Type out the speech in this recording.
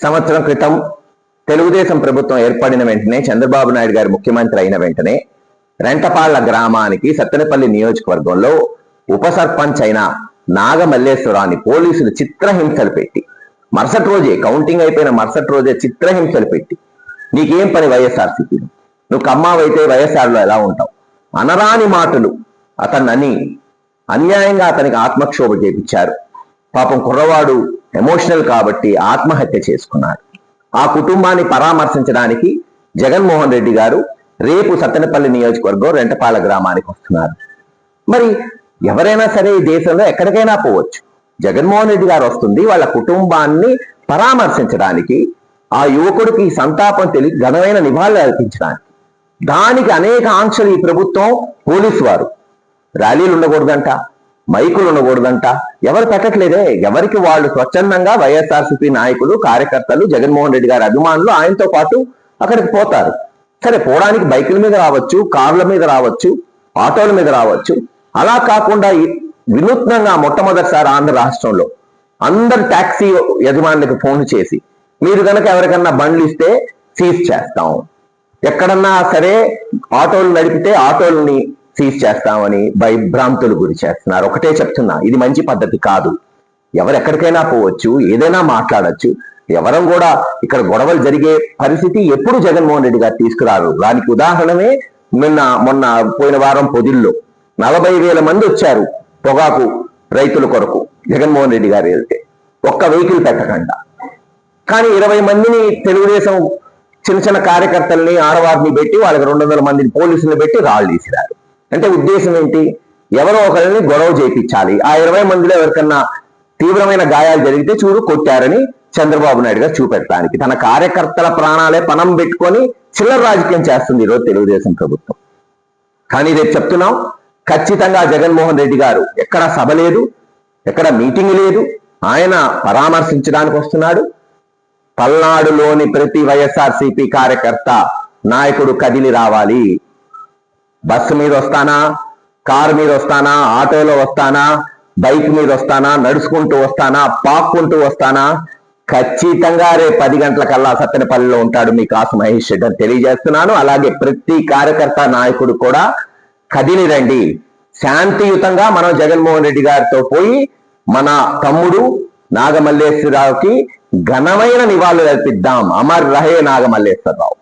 సంవత్సరం క్రితం తెలుగుదేశం ప్రభుత్వం ఏర్పడిన వెంటనే చంద్రబాబు నాయుడు గారు ముఖ్యమంత్రి అయిన వెంటనే రెంటపాళ్ల గ్రామానికి సత్తెనపల్లి నియోజకవర్గంలో ఉప సర్పంచ్ అయిన నాగమల్లేశ్వరాన్ని పోలీసులు చిత్రహింసలు పెట్టి మరుసటి రోజే కౌంటింగ్ అయిపోయిన మరుసటి రోజే చిత్రహింసలు పెట్టి నీకేం పని వైఎస్ఆర్సీపీ, నువ్వు కమ్మావైతే వైఎస్ఆర్లో ఎలా ఉంటావు అనరాని మాటలు అతన్ని అన్యాయంగా అతనికి ఆత్మక్షోభ చేపించారు. పాపం కుర్రవాడు ఎమోషనల్ కాబట్టి ఆత్మహత్య చేసుకున్నాడు. ఆ కుటుంబాన్ని పరామర్శించడానికి జగన్మోహన్ రెడ్డి గారు రేపు సత్తెనపల్లి నియోజకవర్గం రెంటపాళ్ల గ్రామానికి వస్తున్నారు. మరి ఎవరైనా సరే ఈ దేశంలో ఎక్కడికైనా పోవచ్చు, జగన్మోహన్ రెడ్డి గారు వస్తుంది వాళ్ళ కుటుంబాన్ని పరామర్శించడానికి, ఆ యువకుడికి సంతాపం తెలియ ఘనమైన నివాళులు అర్పించడానికి. దానికి అనేక ఆంక్షలు ఈ ప్రభుత్వం, పోలీసు వారు, ర్యాలీలు ఉండకూడదంట, మైకులు ఉండకూడదంట, ఎవరు పెట్టట్లేదే. ఎవరికి వాళ్ళు స్వచ్ఛందంగా వైఎస్ఆర్సీపీ నాయకులు, కార్యకర్తలు, జగన్మోహన్ రెడ్డి గారి అభిమానులు ఆయనతో పాటు అక్కడికి పోతారు. సరే, పోవడానికి బైకుల మీద రావచ్చు, కార్ల మీద రావచ్చు, ఆటోల మీద రావచ్చు. అలా కాకుండా వినూత్నంగా మొట్టమొదటిసారి ఆంధ్ర రాష్ట్రంలో అందరు ట్యాక్సీ యజమానులకు ఫోన్ చేసి మీరు కనుక ఎవరికన్నా బండ్లు ఇస్తే సీజ్ చేస్తాం, ఎక్కడన్నా సరే ఆటోలు నడిపితే ఆటోలని సీజ్ చేస్తామని భయభ్రాంతులు గురి చేస్తున్నారు. ఒకటే చెప్తున్నా, ఇది మంచి పద్ధతి కాదు. ఎవరెక్కడికైనా పోవచ్చు, ఏదైనా మాట్లాడచ్చు. ఎవరం కూడా ఇక్కడ గొడవలు జరిగే పరిస్థితి ఎప్పుడు జగన్మోహన్ రెడ్డి గారు తీసుకురారు. దానికి ఉదాహరణమే మొన్న పోయిన వారం పొదిల్లో 40,000 మంది వచ్చారు పొగాకు రైతుల కొరకు జగన్మోహన్ రెడ్డి గారు వెళ్తే, ఒక్క వెహికల్ పెట్టకుండా. కానీ 20 మందిని తెలుగుదేశం చిన్న చిన్న కార్యకర్తల్ని, ఆడవారిని పెట్టి వాళ్ళకి 200 మందిని పోలీసులు పెట్టి రాళ్ళు తీసిరారు. అంటే ఉద్దేశం ఏంటి? ఎవరో ఒకరిని గొడవ చేయించాలి. ఆ 20 మందిలో ఎవరికన్నా తీవ్రమైన గాయాలు జరిగితే చూడు కొట్టారని చంద్రబాబు నాయుడు గారు చూపెట్టడానికి తన కార్యకర్తల ప్రాణాలే పణం పెట్టుకొని చిల్లర రాజకీయం చేస్తుంది ఈరోజు తెలుగుదేశం ప్రభుత్వం. కానీ రేపు చెప్తున్నాం, ఖచ్చితంగా జగన్మోహన్ రెడ్డి గారు ఎక్కడ సభ లేదు, ఎక్కడ మీటింగ్ లేదు, ఆయన పరామర్శించడానికి వస్తున్నాడు. పల్నాడులోని ప్రతి వైఎస్ఆర్సీపీ కార్యకర్త, నాయకుడు కదిలి రావాలి. బస్సు మీద వస్తానా, కారు మీద వస్తానా, ఆటోలో వస్తానా, బైక్ మీద వస్తానా, నడుచుకుంటూ వస్తానా, పాక్కుంటూ వస్తానా, ఖచ్చితంగా రేపు 10 గంటలకల్లా సత్తెనపల్లిలో ఉంటాడు మీ కాసు మహేష్ రెడ్డి అని తెలియజేస్తున్నాను. అలాగే ప్రతి కార్యకర్త, నాయకుడు కూడా కదిలి రండి. శాంతియుతంగా మనం జగన్మోహన్ రెడ్డి గారితో పోయి మన తమ్ముడు నాగమల్లేశ్వరరావుకి ఘనమైన నివాళులు అర్పిద్దాం. అమర్ రహే నాగమల్లేశ్వరరావు.